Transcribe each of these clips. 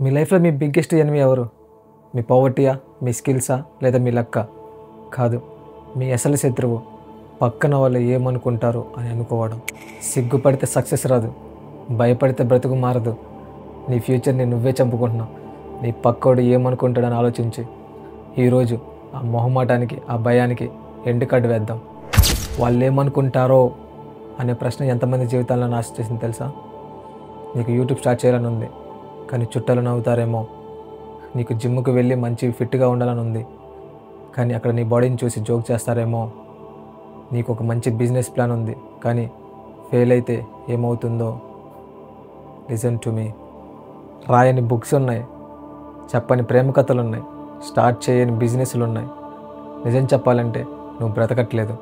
మీ లైఫ్లో మీ biggest enemy ఎవరు? మీ పావర్టీయా, మీ స్కిల్సా, లేదా మీ లక్క? కాదు, మీ అసలు శత్రువు పక్కన వాళ్ళు ఏమనుకుంటారు అని అనుకోవడం. సిగ్గుపడితే సక్సెస్ రాదు, భయపడితే బ్రతుకు మారదు. నీ ఫ్యూచర్ని నువ్వే చంపుకుంటున్నావు. నీ పక్కోడు ఏమనుకుంటాడని ఆలోచించి ఈరోజు ఆ మొహమాటానికి, ఆ భయానికి ఎండ్ కార్డు వేద్దాం. వాళ్ళు ఏమనుకుంటారో అనే ప్రశ్న ఎంతమంది జీవితాల్లో నాశనం చేసింది తెలుసా? నీకు యూట్యూబ్ స్టార్ట్ చేయాలని ఉంది, కానీ చుట్టాలు నవ్వుతారేమో. నీకు జిమ్కి వెళ్ళి మంచి ఫిట్గా ఉండాలని ఉంది, కానీ అక్కడ నీ బాడీని చూసి జోక్ చేస్తారేమో. నీకు ఒక మంచి బిజినెస్ ప్లాన్ ఉంది, కానీ ఫెయిల్ అయితే ఏమవుతుందో. Listen to me. రాయని బుక్స్ ఉన్నాయి, చెప్పని ప్రేమ కథలు ఉన్నాయి, స్టార్ట్ చేయని బిజినెస్లు ఉన్నాయి. నిజం చెప్పాలంటే నువ్వు బ్రతకట్లేదు,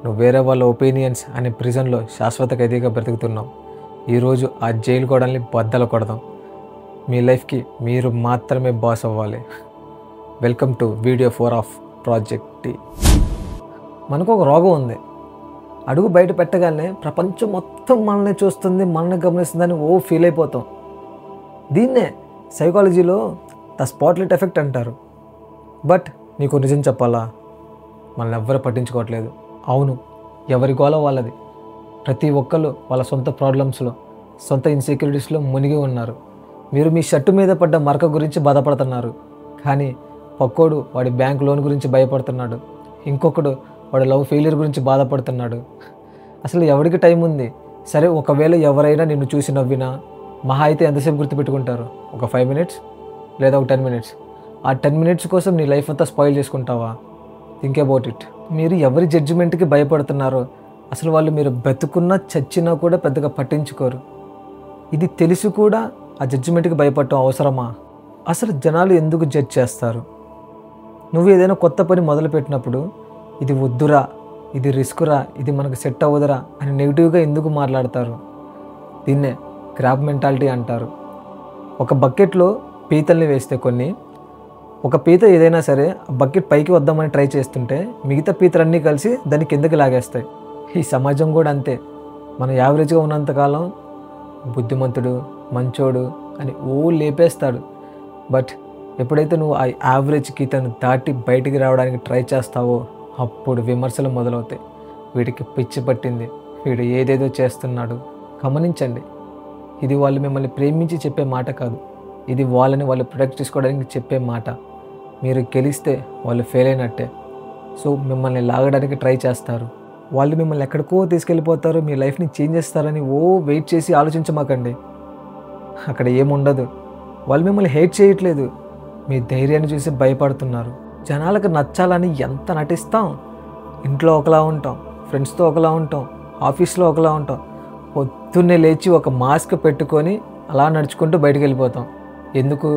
నువ్వు వేరే వాళ్ళ ఒపీనియన్స్ అనే ప్రిజన్లో శాశ్వత ఖైదీగా బ్రతుకుతున్నావు. ఈరోజు ఆ జైలు గోడల్ని బద్దలు కొడదాం. మీ లైఫ్కి మీరు మాత్రమే బాస్ అవ్వాలి. Welcome to video 4 of project T. మనకు ఒక రోగం ఉంది. అడుగు బయట పెట్టగానే ప్రపంచం మొత్తం మనల్ని చూస్తుంది, మనల్ని గమనిస్తుందని ఫీల్ అయిపోతాం. దీన్నే సైకాలజీలో ద స్పాట్లైట్ ఎఫెక్ట్ అంటారు. బట్ నీకు నిజం చెప్పాలా, మనల్ని ఎవ్వరూ పట్టించుకోవట్లేదు. అవును, ఎవరి గోల వాళ్ళది. ప్రతి ఒక్కళ్ళు వాళ్ళ సొంత ప్రాబ్లమ్స్లో, సొంత ఇన్సెక్యూరిటీస్లో మునిగి ఉన్నారు. మీరు మీ షర్టు మీద పడ్డ మరక గురించి బాధపడుతున్నారు, కానీ పక్కోడు వాడి బ్యాంక్ లోన్ గురించి భయపడుతున్నాడు. ఇంకొకడు వాడి లవ్ ఫెయిలియర్ గురించి బాధపడుతున్నాడు. అసలు ఎవరికి టైం ఉంది? సరే, ఒకవేళ ఎవరైనా నిన్ను చూసి నవ్వినా మహా అయితే ఎంతసేపు గుర్తుపెట్టుకుంటారు? ఒక 5 మినిట్స్ లేదా ఒక 10 మినిట్స్. ఆ 10 మినిట్స్ కోసం నీ లైఫ్ అంతా స్పాయిల్ చేసుకుంటావా? Think about it. మీరు ఎవరి జడ్జిమెంట్కి భయపడుతున్నారో అసలు వాళ్ళు మీరు బతుకున్నా చచ్చినా కూడా పెద్దగా పట్టించుకోరు. ఇది తెలిసి కూడా ఆ జడ్జిమెంట్కి భయపడటం అవసరమా? అసలు జనాలు ఎందుకు జడ్జ్ చేస్తారు? నువ్వు ఏదైనా కొత్త పని మొదలుపెట్టినప్పుడు ఇది వద్దురా, ఇది రిస్కురా, ఇది మనకు సెట్ అవ్వదురా అని నెగిటివ్గా ఎందుకు మాట్లాడతారు? దీన్నే క్రాబ్ మెంటాలిటీ అంటారు. ఒక బకెట్లో పీతల్ని వేస్తే ఒక పీత ఏదైనా సరే ఆ బకెట్ పైకి వద్దామని ట్రై చేస్తుంటే మిగతా పీతలన్నీ కలిసి దాన్ని కిందకి లాగేస్తాయి. ఈ సమాజం కూడా అంతే. మనం యావరేజ్గా ఉన్నంతకాలం బుద్ధిమంతుడు, మంచోడు అని లేపేస్తాడు. బట్ ఎప్పుడైతే నువ్వు ఆ యావరేజ్ గీతను దాటి బయటికి రావడానికి ట్రై చేస్తావో అప్పుడు విమర్శలు మొదలవుతాయి. వీడికి పిచ్చి పట్టింది, వీడు ఏదేదో చేస్తున్నాడు. గమనించండి, ఇది వాళ్ళు మిమ్మల్ని ప్రేమించి చెప్పే మాట కాదు, ఇది వాళ్ళని వాళ్ళు ప్రొటెక్ట్ చేసుకోవడానికి చెప్పే మాట. మీరు గెలిస్తే వాళ్ళు ఫెయిల్ అయినట్టే. సో మిమ్మల్ని లాగడానికి ట్రై చేస్తారు. వాళ్ళు మిమ్మల్ని ఎక్కడికో తీసుకెళ్ళిపోతారు, మీ లైఫ్ని చేంజ్ చేస్తారని వెయిట్ చేసి ఆలోచించమాకండి. అక్కడ ఏముండదు. వాళ్ళు మిమ్మల్ని హేట్ చేయట్లేదు, మీ ధైర్యాన్ని చూసి భయపడుతున్నారు. జనాలకు నచ్చాలని ఎంత నటిస్తాం. ఇంట్లో ఒకలా ఉంటాం, ఫ్రెండ్స్తో ఒకలా ఉంటాం, ఆఫీస్లో ఒకలా ఉంటాం. పొద్దున్నే లేచి ఒక మాస్క్ పెట్టుకొని అలా నడుచుకుంటూ బయటికి వెళ్ళిపోతాం. ఎందుకు?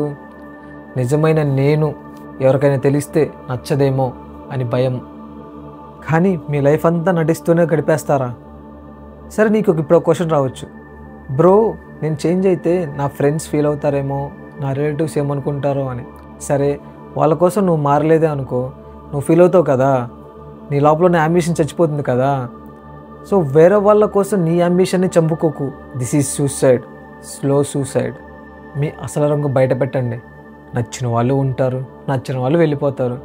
నిజమైన నేను ఎవరికైనా తెలిస్తే నచ్చదేమో అని భయం. కానీ మీ లైఫ్ అంతా నటిస్తూనే గడిపేస్తారా? సరే, నీకు ఇప్పుడు ఒక క్వశ్చన్ రావచ్చు, బ్రో నేను చేంజ్ అయితే నా ఫ్రెండ్స్ ఫీల్ అవుతారేమో, నా రిలేటివ్స్ ఏమనుకుంటారో అని. సరే, వాళ్ళ కోసం నువ్వు మారలేదే అనుకో, నువ్వు ఫీల్ అవుతావు కదా, నీ లోపల అంబిషన్ చచ్చిపోతుంది కదా. సో వేరే వాళ్ళ కోసం నీ అంబిషన్ని చంపుకోకు. This is suicide, slow suicide. మీ అసలు రంగు బయట పెట్టండి. నచ్చిన వాళ్ళు ఉంటారు, నచ్చిన వాళ్ళు వెళ్ళిపోతారు.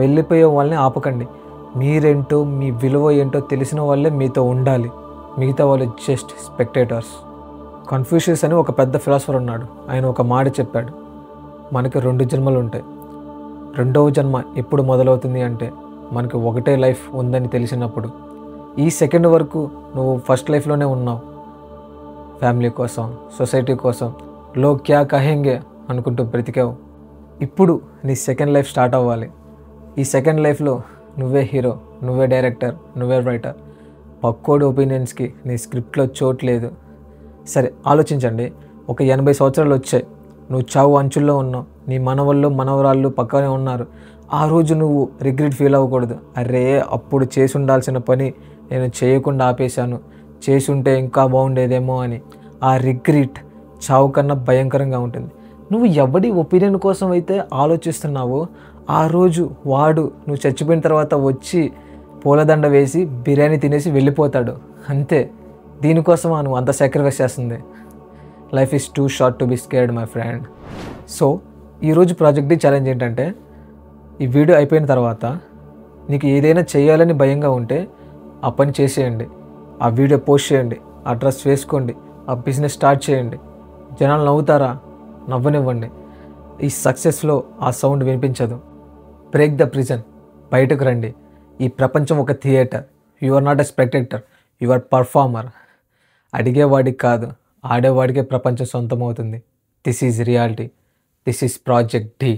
వెళ్ళిపోయే వాళ్ళని ఆపకండి. మీరేంటో, మీ విలువ ఏంటో తెలిసిన వాళ్ళే మీతో ఉండాలి. మిగతా వాళ్ళు జస్ట్ స్పెక్టేటర్స్. కన్ఫ్యూషియస్ అని ఒక పెద్ద ఫిలాసఫర్ ఉన్నాడు. ఆయన ఒక మాట చెప్పాడు, మనకి 2 జన్మలు ఉంటాయి. రెండవ జన్మ ఎప్పుడు మొదలవుతుంది అంటే మనకి ఒకటే లైఫ్ ఉందని తెలిసినప్పుడు. ఈ సెకండ్ వరకు నువ్వు ఫస్ట్ లైఫ్లోనే ఉన్నావు. ఫ్యామిలీ కోసం, సొసైటీ కోసం, లోగ్ క్యా కహెంగే అనుకుంటూ బ్రతికావు. ఇప్పుడు నీ సెకండ్ లైఫ్ స్టార్ట్ అవ్వాలి. ఈ సెకండ్ లైఫ్లో నువ్వే హీరో, నువ్వే డైరెక్టర్, నువ్వే రైటర్. పక్కోడి ఒపీనియన్స్కి నీ స్క్రిప్ట్లో చోటు లేదు. సరే ఆలోచించండి, ఒక 80 సంవత్సరాలు వచ్చాయి, నువ్వు చావు అంచుల్లో ఉన్నావు, నీ మనవళ్ళు మనవరాళ్ళు పక్కనే ఉన్నారు. ఆ రోజు నువ్వు రిగ్రెట్ ఫీల్ అవ్వకూడదు. అరే, అప్పుడు చేసి ఉండాల్సిన పని నేను చేయకుండా ఆపేశాను, చేసి ఉంటే ఇంకా బాగుండేదేమో అని. ఆ రిగ్రెట్ చావు కన్నా భయంకరంగా ఉంటుంది. నువ్వు ఎవడి ఒపీనియన్ కోసం అయితే ఆలోచిస్తున్నావో ఆ రోజు వాడు నువ్వు చచ్చిపోయిన తర్వాత వచ్చి పూలదండ వేసి బిర్యానీ తినేసి వెళ్ళిపోతాడు. అంతే. దీనికోసమా నువ్వు అంత సాక్రిఫైస్ చేస్తుంది? Life is two short to be scared my friend. So ఈరోజు ప్రాజెక్ట్ డి ఛాలెంజ్ ఏంటంటే, ఈ వీడియో అయిపోయిన తర్వాత నీకు ఏదైనా చేయాలని భయంగా ఉంటే ఆ పని చేసేయండి, ఆ వీడియో పోస్ట్ చేయండి, ఆ డ్రెస్ వేసుకోండి, ఆ బిజినెస్ స్టార్ట్ చేయండి. జనాలు నవ్వుతారా? నవ్వనివ్వండి. ఈ సక్సెస్లో ఆ సౌండ్ వినిపించదు. బ్రేక్ ద ప్రిజన్, బయటకు రండి. ఈ ప్రపంచం ఒక theatre. You are not a spectator, you are performer. అడిగేవాడికి కాదు, ఆడేవాడికే ప్రపంచం సొంతమవుతుంది. This is reality. This is project D.